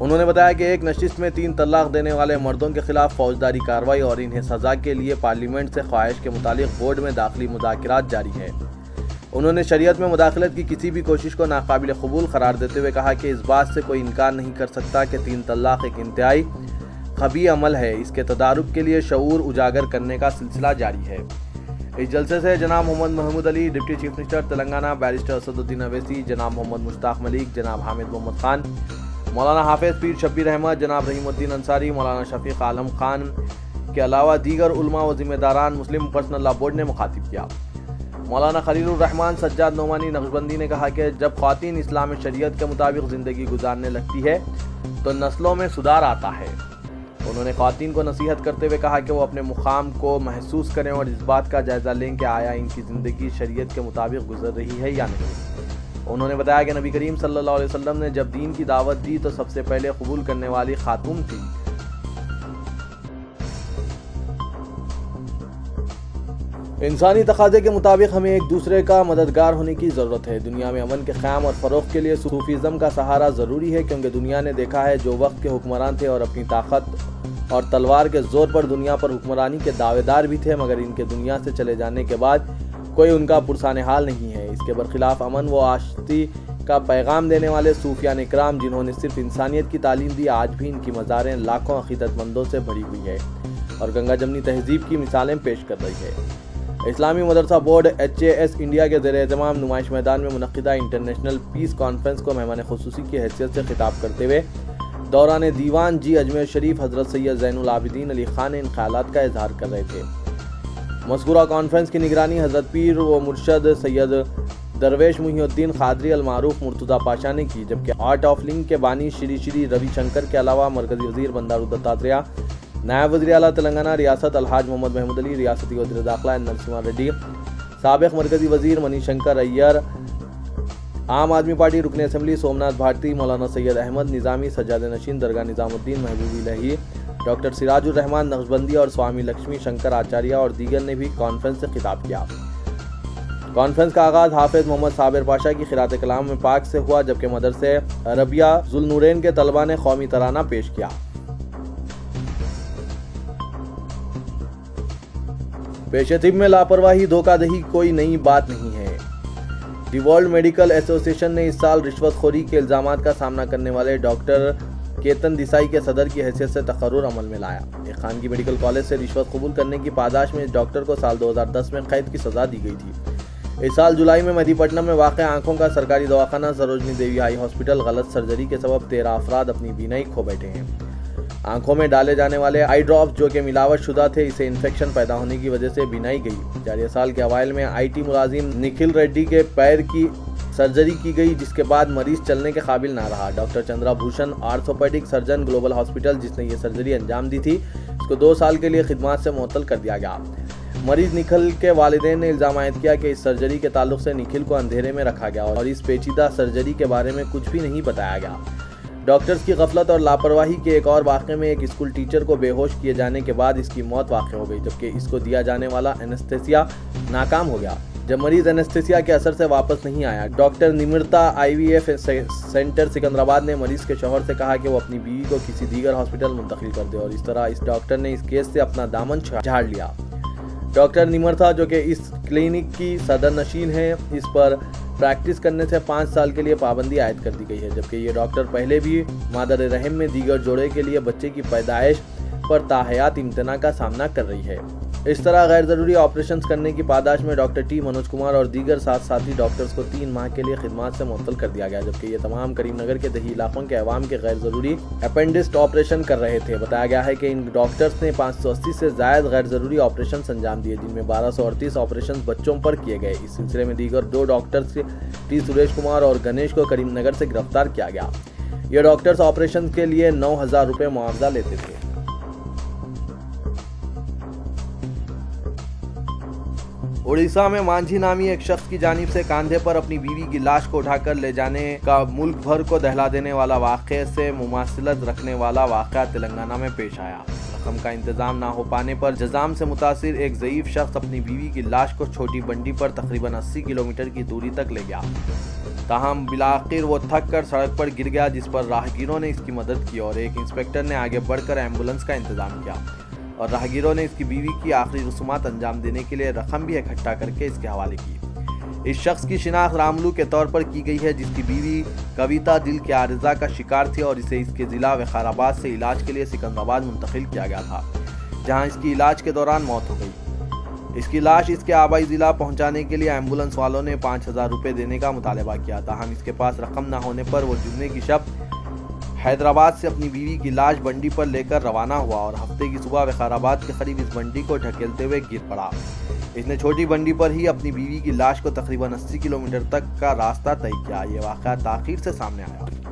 انہوں نے بتایا کہ ایک نشست میں 3 طلاق دینے والے مردوں کے خلاف فوجداری کارروائی اور انہیں سزا کے لیے پارلیمنٹ سے خواہش کے متعلق بورڈ میں داخلی مذاکرات جاری ہے۔ انہوں نے شریعت میں مداخلت کی کسی بھی کوشش کو ناقابل قبول قرار دیتے ہوئے کہا کہ اس بات سے کوئی انکار نہیں کر سکتا کہ 3 طلاق ایک انتہائی قبیح عمل ہے۔ اس کے تدارک کے لیے شعور اجاگر کرنے کا سلسلہ جاری ہے۔ اس جلسے سے جناب Mohammed Mahmood Ali, deputy chief minister Telangana barrister Asaduddin Owaisi, جناب محمد مشتاق ملک، جناب حامد محمد خان، مولانا حافظ پیر شبیر احمد، جناب رحیم الدین انصاری، مولانا شفیق عالم خان کے علاوہ دیگر علماء و ذمہ داران مسلم پرسنل لا بورڈ نے مخاطب کیا۔ مولانا خلیل الرحمان سجاد نعمانی نقشبندی نے کہا کہ جب خواتین اسلام شریعت کے مطابق زندگی گزارنے لگتی ہے تو نسلوں میں سدھار آتا ہے۔ انہوں نے خواتین کو نصیحت کرتے ہوئے کہا کہ وہ اپنے مقام کو محسوس کریں اور اس بات کا جائزہ لیں کہ آیا ان کی زندگی شریعت کے مطابق گزر رہی ہے یا نہیں۔ انہوں نے بتایا کہ نبی کریم صلی اللہ علیہ وسلم نے جب دین کی دعوت دی تو سب سے پہلے قبول کرنے والی خاتون تھی۔ انسانی تقاضے کے مطابق ہمیں ایک دوسرے کا مددگار ہونے کی ضرورت ہے۔ دنیا میں امن کے قیام اور فروغ کے لیے صوفیزم کا سہارا ضروری ہے، کیونکہ دنیا نے دیکھا ہے جو وقت کے حکمران تھے اور اپنی طاقت اور تلوار کے زور پر دنیا پر حکمرانی کے دعوے دار بھی تھے، مگر ان کے دنیا سے چلے جانے کے بعد کوئی ان کا پرسان حال نہیں ہے۔ اس کے برخلاف امن و آشتی کا پیغام دینے والے صوفیان اکرام جنہوں نے صرف انسانیت کی تعلیم دی، آج بھی ان کی مزاریں لاکھوں عقیدت مندوں سے بھری ہوئی ہے اور گنگا جمنی تہذیب کی مثالیں پیش کر رہی ہے۔ اسلامی مدرسہ بورڈ HAS انڈیا کے زیر اہتمام نمائش میدان میں منعقدہ انٹرنیشنل پیس کانفرنس کو مہمان خصوصی کی حیثیت سے خطاب کرتے ہوئے دوران دیوان جی اجمیر شریف حضرت سید زین العابدین علی خان ان خیالات کا اظہار کر رہے تھے۔ مذکورہ کانفرنس کی نگرانی حضرت پیر و مرشد سید درویش محی الدین قادری المعروف مرتضیٰ پاشا نے کی، جبکہ آرٹ آف لنگ کے بانی شری روی شنکر کے علاوہ مرکزی وزیر بندارو دتاتریہ، نائب وزیر اعلیٰ تلنگانہ ریاست الحاج محمد محمود علی، ریاستی وزیر داخلہ نرسمہا ریڈی، سابق مرکزی وزیر منی شنکر ایّر، عام آدمی پارٹی رکن اسمبلی سومناتھ بھارتی، مولانا سید احمد نظامی، سجادہ نشین درگاہ نظام الدین محبوبی الہی، ڈاکٹر سراج الرحمان نقشبندی اور سوامی لکشمی شنکر آچاریہ اور دیگر نے بھی کانفرنس سے خطاب کیا۔ کانفرنس کا آغاز حافظ محمد صابر پاشا کی قراءت کلام پاک سے ہوا، جبکہ مدرسہ عربیہ ذوالنورین کے طلباء نے قومی ترانہ پیش کیا۔ پیش طب میں لاپرواہی دھوکہ دہی کوئی نئی بات نہیں ہے۔ دی ورلڈ میڈیکل ایسوسی ایشن نے اس سال رشوت خوری کے الزامات کا سامنا کرنے والے ڈاکٹر کیتن دیسائی کے صدر کی حیثیت سے تقرر عمل میں لایا۔ ایک خانگی میڈیکل کالج سے رشوت قبول کرنے کی پاداش میں اس ڈاکٹر کو سال 2010 میں قید کی سزا دی گئی تھی۔ اس سال جولائی میں مہدی پٹنم میں واقع آنکھوں کا سرکاری دواخانہ سروجنی دیوی ہائی ہاسپٹل غلط سرجری کے سبب 13 افراد اپنی بینائی کھو بیٹھے ہیں۔ آنکھوں میں ڈالے جانے والے آئی ڈراپس جو کہ ملاوٹ شدہ تھے، اسے انفیکشن پیدا ہونے کی وجہ سے بینائی گئی۔ جاریہ سال کے اوائل میں IT ملازم نکھل ریڈی کے پیر کی سرجری کی گئی، جس کے بعد مریض چلنے کے قابل نہ رہا۔ Doctor Chandra Bhushan, orthopaedic surgeon, global hospital, جس نے یہ سرجری انجام دی تھی، اس کو 2 سال کے لیے خدمات سے معطل کر دیا گیا۔ مریض نکھل کے والدین نے الزام عائد کیا کہ اس سرجری کے تعلق سے نکھل کو اندھیرے میں رکھا گیا اور اس پیچیدہ سرجری کے بارے میں کچھ بھی نہیں بتایا گیا۔ ڈاکٹرز کی غفلت اور لاپرواہی کے ایک اور واقعے میں ایک اسکول ٹیچر کو بے ہوش کیے جانے کے بعد اس کی موت واقع ہو گئی، جبکہ اس کو دیا جانے والا اینستھیسیا ناکام ہو گیا جب مریض اینستھیسیا کے اثر سے واپس نہیں آیا۔ ڈاکٹر نمرتا IVF سینٹر سکندرآباد نے مریض کے شوہر سے کہا کہ وہ اپنی بیوی کو کسی دیگر ہاسپٹل منتقل کر دے، اور اس طرح اس ڈاکٹر نے اس کیس سے اپنا دامن جھاڑ لیا۔ ڈاکٹر نمرتا، جو کہ اس کلینک کی صدر نشین ہے، اس پر پریکٹس کرنے سے 5 سال کے لیے پابندی عائد کر دی گئی ہے، جبکہ یہ ڈاکٹر پہلے بھی مادر رحم میں دیگر جوڑے کے لیے بچے کی پیدائش پر تاحیات امتناع کا سامنا کر رہی ہے۔ اس طرح غیر ضروری آپریشنز کرنے کی پاداش میں ڈاکٹر T منوج کمار اور دیگر ساتھی ڈاکٹرز کو 3 ماہ کے لیے خدمات سے معطل کر دیا گیا، جبکہ یہ تمام کریم نگر کے دیہی علاقوں کے عوام کے غیر ضروری اپینڈسٹ آپریشن کر رہے تھے۔ بتایا گیا ہے کہ ان ڈاکٹرز نے 580 سے زائد غیر ضروری آپریشنز انجام دیے، جن میں 1238 آپریشنز بچوں پر کیے گئے۔ اس سلسلے میں دیگر 2 ڈاکٹرز T سریش کمار اور گنیش کو کریم نگر سے گرفتار کیا گیا۔ یہ ڈاکٹرز آپریشن کے لیے 9000 روپے معاوضہ لیتے تھے۔ اڑیسہ میں مانجھی نامی ایک شخص کی جانب سے کاندھے پر اپنی بیوی کی لاش کو اٹھا کر لے جانے کا ملک بھر کو دہلا دینے والا واقعے سے مماثلت رکھنے والا واقعہ تلنگانہ میں پیش آیا۔ رقم کا انتظام نہ ہو پانے پر جزام سے متاثر ایک ضعیف شخص اپنی بیوی کی لاش کو چھوٹی بنڈی پر تقریباً 80 کلومیٹر کی دوری تک لے گیا۔ تاہم بالآخر وہ تھک کر سڑک پر گر گیا، جس پر راہگیروں نے اس کی مدد کی اور ایک انسپکٹر نے آگے بڑھ کر ایمبولنس کا انتظام کیا اور راہگیروں نے اس کی بیوی کی آخری رسومات انجام دینے کے لیے رقم بھی اکٹھا کر کے اس کے حوالے کی۔ اس شخص کی شناخت راملو کے طور پر کی گئی ہے، جس کی بیوی کویتا دل کے عارضہ کا شکار تھی اور اسے اس کے ضلع وقار آباد سے علاج کے لیے سکندرآباد منتقل کیا گیا تھا، جہاں اس کی علاج کے دوران موت ہو گئی۔ اس کی لاش اس کے آبائی ضلع پہنچانے کے لیے ایمبولنس والوں نے 5,000 روپے دینے کا مطالبہ کیا، تاہم اس کے پاس رقم نہ ہونے پر وہ جمعے کی شب حیدرآباد سے اپنی بیوی کی لاش بنڈی پر لے کر روانہ ہوا اور ہفتے کی صبح وقار آباد کے قریب اس بنڈی کو ڈھکیلتے ہوئے گر پڑا۔ اس نے چھوٹی بنڈی پر ہی اپنی بیوی کی لاش کو تقریباً 80 کلومیٹر تک کا راستہ طے کیا۔ یہ واقعہ تاخیر سے سامنے آیا۔